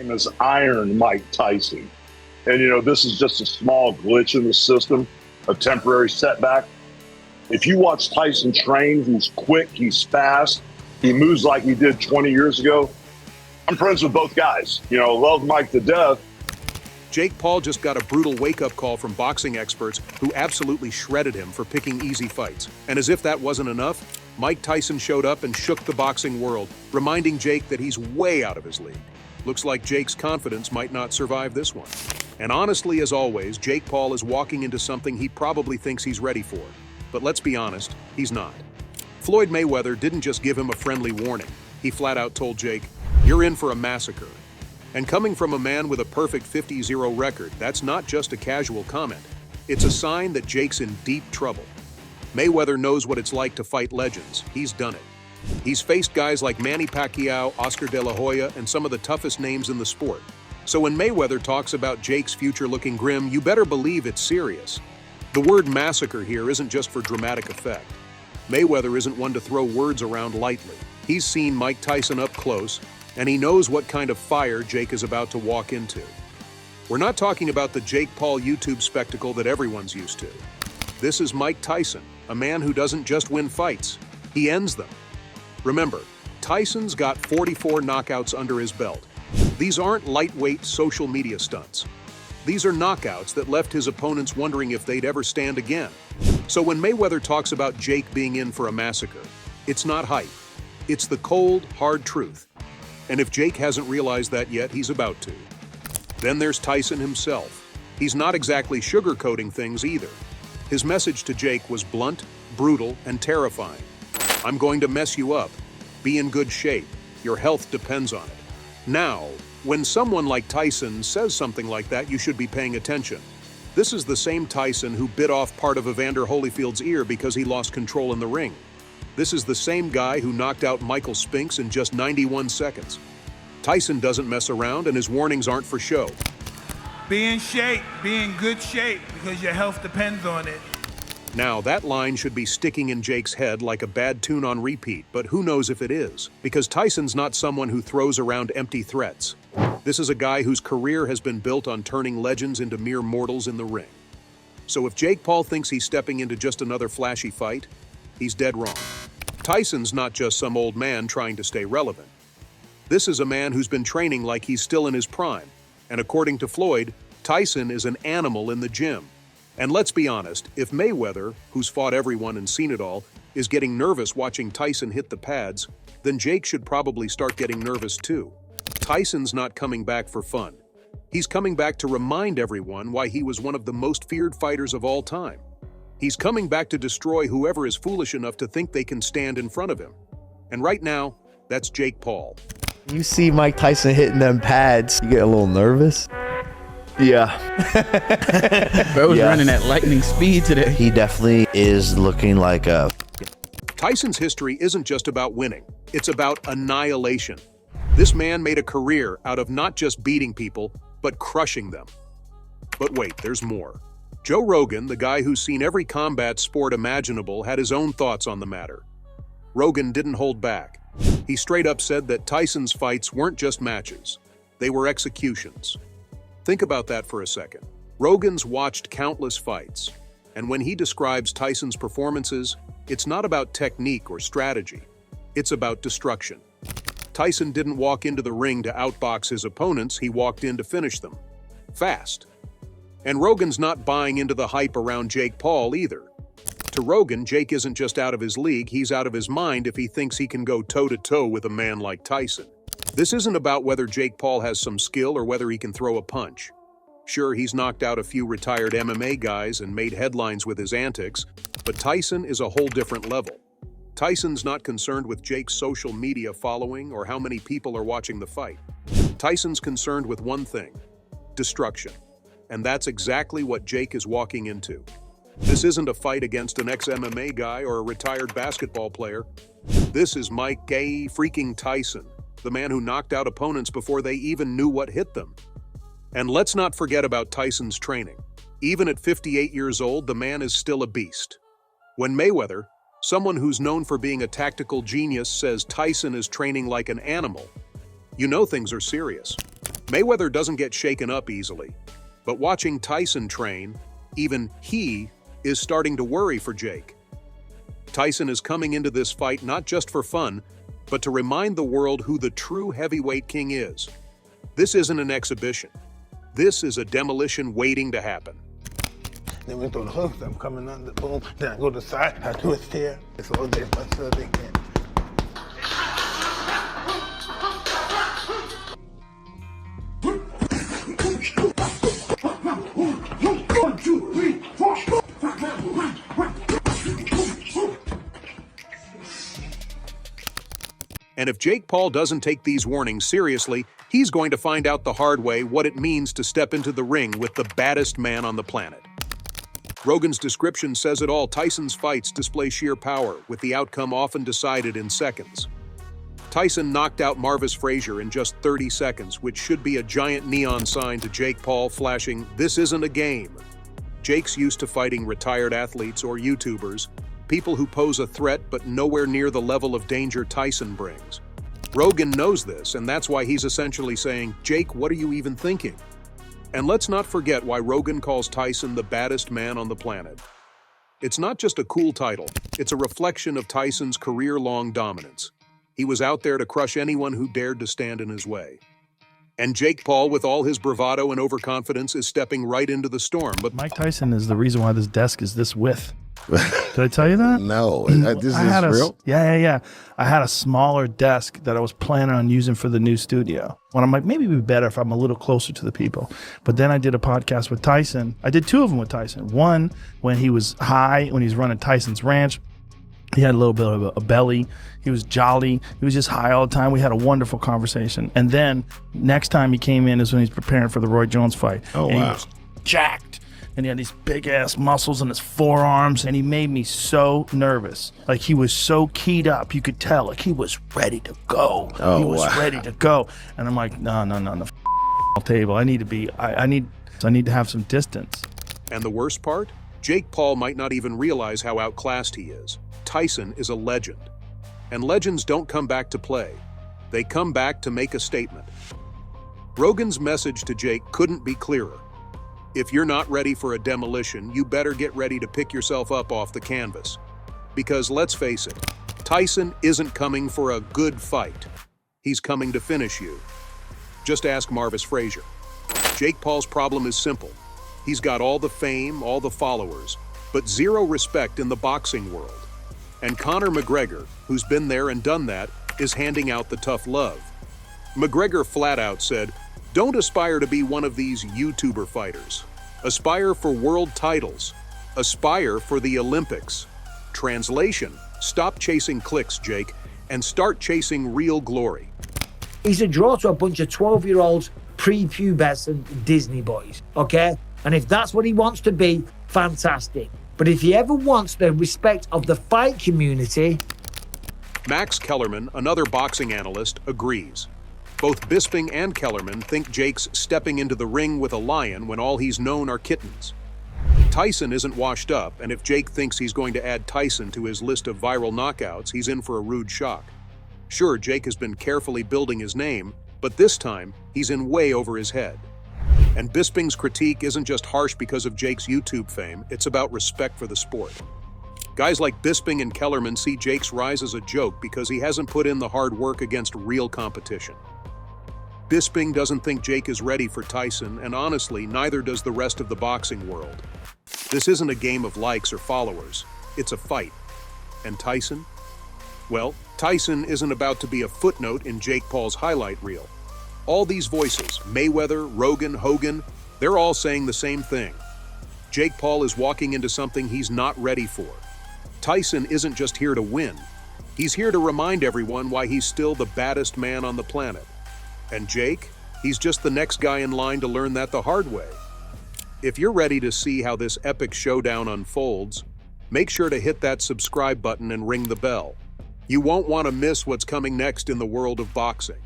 name is Iron Mike Tyson. And, this is just a small glitch in the system, a temporary setback. If you watch Tyson train, he's quick, he's fast, he moves like he did 20 years ago. I'm friends with both guys. Love Mike to death. Jake Paul just got a brutal wake-up call from boxing experts who absolutely shredded him for picking easy fights. And as if that wasn't enough, Mike Tyson showed up and shook the boxing world, reminding Jake that he's way out of his league. Looks like Jake's confidence might not survive this one. And honestly, as always, Jake Paul is walking into something he probably thinks he's ready for. But let's be honest, he's not. Floyd Mayweather didn't just give him a friendly warning. He flat out told Jake, "You're in for a massacre." And coming from a man with a perfect 50-0 record, that's not just a casual comment. It's a sign that Jake's in deep trouble. Mayweather knows what it's like to fight legends. He's done it. He's faced guys like Manny Pacquiao, Oscar De La Hoya, and some of the toughest names in the sport. So when Mayweather talks about Jake's future looking grim, you better believe it's serious. The word massacre here isn't just for dramatic effect. Mayweather isn't one to throw words around lightly. He's seen Mike Tyson up close, and he knows what kind of fire Jake is about to walk into. We're not talking about the Jake Paul YouTube spectacle that everyone's used to. This is Mike Tyson, a man who doesn't just win fights, he ends them. Remember, Tyson's got 44 knockouts under his belt. These aren't lightweight social media stunts. These are knockouts that left his opponents wondering if they'd ever stand again. So when Mayweather talks about Jake being in for a massacre, it's not hype. It's the cold, hard truth. And if Jake hasn't realized that yet, he's about to. Then there's Tyson himself. He's not exactly sugarcoating things either. His message to Jake was blunt, brutal, and terrifying. "I'm going to mess you up. Be in good shape. Your health depends on it." Now, when someone like Tyson says something like that, you should be paying attention. This is the same Tyson who bit off part of Evander Holyfield's ear because he lost control in the ring. This is the same guy who knocked out Michael Spinks in just 91 seconds. Tyson doesn't mess around, and his warnings aren't for show. Be in shape, be in good shape, because your health depends on it. Now, that line should be sticking in Jake's head like a bad tune on repeat, but who knows if it is, because Tyson's not someone who throws around empty threats. This is a guy whose career has been built on turning legends into mere mortals in the ring. So if Jake Paul thinks he's stepping into just another flashy fight, he's dead wrong. Tyson's not just some old man trying to stay relevant. This is a man who's been training like he's still in his prime. And according to Floyd, Tyson is an animal in the gym. And let's be honest, if Mayweather, who's fought everyone and seen it all, is getting nervous watching Tyson hit the pads, then Jake should probably start getting nervous too. Tyson's not coming back for fun. He's coming back to remind everyone why he was one of the most feared fighters of all time. He's coming back to destroy whoever is foolish enough to think they can stand in front of him. And right now, that's Jake Paul. You see Mike Tyson hitting them pads, you get a little nervous? Yeah. Bro was running at lightning speed today. He definitely is looking like a... Tyson's history isn't just about winning, it's about annihilation. This man made a career out of not just beating people, but crushing them. But wait, there's more. Joe Rogan, the guy who's seen every combat sport imaginable, had his own thoughts on the matter. Rogan didn't hold back. He straight up said that Tyson's fights weren't just matches, they were executions. Think about that for a second. Rogan's watched countless fights, and when he describes Tyson's performances, it's not about technique or strategy, it's about destruction. Tyson didn't walk into the ring to outbox his opponents, he walked in to finish them. Fast. And Rogan's not buying into the hype around Jake Paul either. To Rogan, Jake isn't just out of his league, he's out of his mind if he thinks he can go toe-to-toe with a man like Tyson. This isn't about whether Jake Paul has some skill or whether he can throw a punch. Sure, he's knocked out a few retired MMA guys and made headlines with his antics, but Tyson is a whole different level. Tyson's not concerned with Jake's social media following or how many people are watching the fight. Tyson's concerned with one thing: destruction. And that's exactly what Jake is walking into. This isn't a fight against an ex-MMA guy or a retired basketball player. This is Mike Gay freaking Tyson, the man who knocked out opponents before they even knew what hit them. And let's not forget about Tyson's training. Even at 58 years old, the man is still a beast. When Mayweather, someone who's known for being a tactical genius, says Tyson is training like an animal, you know things are serious. Mayweather doesn't get shaken up easily, but watching Tyson train, even he is starting to worry for Jake. Tyson is coming into this fight not just for fun, but to remind the world who the true heavyweight king is. This isn't an exhibition. This is a demolition waiting to happen. Then we throw the hooks, I'm coming under, boom, then I go to the side, I twist here. It's all day, but so they can. And if Jake Paul doesn't take these warnings seriously, he's going to find out the hard way what it means to step into the ring with the baddest man on the planet. Rogan's description says it all. Tyson's fights display sheer power, with the outcome often decided in seconds. Tyson knocked out Marvis Frazier in just 30 seconds, which should be a giant neon sign to Jake Paul flashing, "This isn't a game." Jake's used to fighting retired athletes or YouTubers, people who pose a threat but nowhere near the level of danger Tyson brings. Rogan knows this, and that's why he's essentially saying, "Jake, what are you even thinking?" And let's not forget why Rogan calls Tyson the baddest man on the planet. It's not just a cool title, it's a reflection of Tyson's career-long dominance. He was out there to crush anyone who dared to stand in his way. And Jake Paul, with all his bravado and overconfidence, is stepping right into the storm. But Mike Tyson is the reason why this desk is this width. Did I tell you that? No, this is real? Yeah. I had a smaller desk that I was planning on using for the new studio. When I'm like, maybe it'd be better if I'm a little closer to the people. But then I did a podcast with Tyson. I did two of them with Tyson. One, when he was high, when he was running Tyson's Ranch. He had a little bit of a belly. He was jolly. He was just high all the time. We had a wonderful conversation. And then next time he came in is when he's preparing for the Roy Jones fight. Oh, and wow. He was jacked. And he had these big ass muscles in his forearms. And he made me so nervous. Like he was so keyed up. You could tell. Like he was ready to go. Oh, he was wow. ready to go. And I'm like, no. Table. I need to be, I need to have some distance. And the worst part? Jake Paul might not even realize how outclassed he is. Tyson is a legend. And legends don't come back to play. They come back to make a statement. Rogan's message to Jake couldn't be clearer. If you're not ready for a demolition, you better get ready to pick yourself up off the canvas. Because let's face it, Tyson isn't coming for a good fight. He's coming to finish you. Just ask Marvis Frazier. Jake Paul's problem is simple. He's got all the fame, all the followers, but zero respect in the boxing world. And Conor McGregor, who's been there and done that, is handing out the tough love. McGregor flat out said, "Don't aspire to be one of these YouTuber fighters. Aspire for world titles. Aspire for the Olympics." Translation, stop chasing clicks, Jake, and start chasing real glory. He's a draw to a bunch of 12-year-olds, prepubescent Disney boys, okay? And if that's what he wants to be, fantastic. But if he ever wants the respect of the fight community... Max Kellerman, another boxing analyst, agrees. Both Bisping and Kellerman think Jake's stepping into the ring with a lion when all he's known are kittens. Tyson isn't washed up, and if Jake thinks he's going to add Tyson to his list of viral knockouts, he's in for a rude shock. Sure, Jake has been carefully building his name, but this time, he's in way over his head. And Bisping's critique isn't just harsh because of Jake's YouTube fame, it's about respect for the sport. Guys like Bisping and Kellerman see Jake's rise as a joke because he hasn't put in the hard work against real competition. Bisping doesn't think Jake is ready for Tyson, and honestly, neither does the rest of the boxing world. This isn't a game of likes or followers, it's a fight. And Tyson? Well, Tyson isn't about to be a footnote in Jake Paul's highlight reel. All these voices, Mayweather, Rogan, Hogan, they're all saying the same thing. Jake Paul is walking into something he's not ready for. Tyson isn't just here to win. He's here to remind everyone why he's still the baddest man on the planet. And Jake, he's just the next guy in line to learn that the hard way. If you're ready to see how this epic showdown unfolds, make sure to hit that subscribe button and ring the bell. You won't want to miss what's coming next in the world of boxing.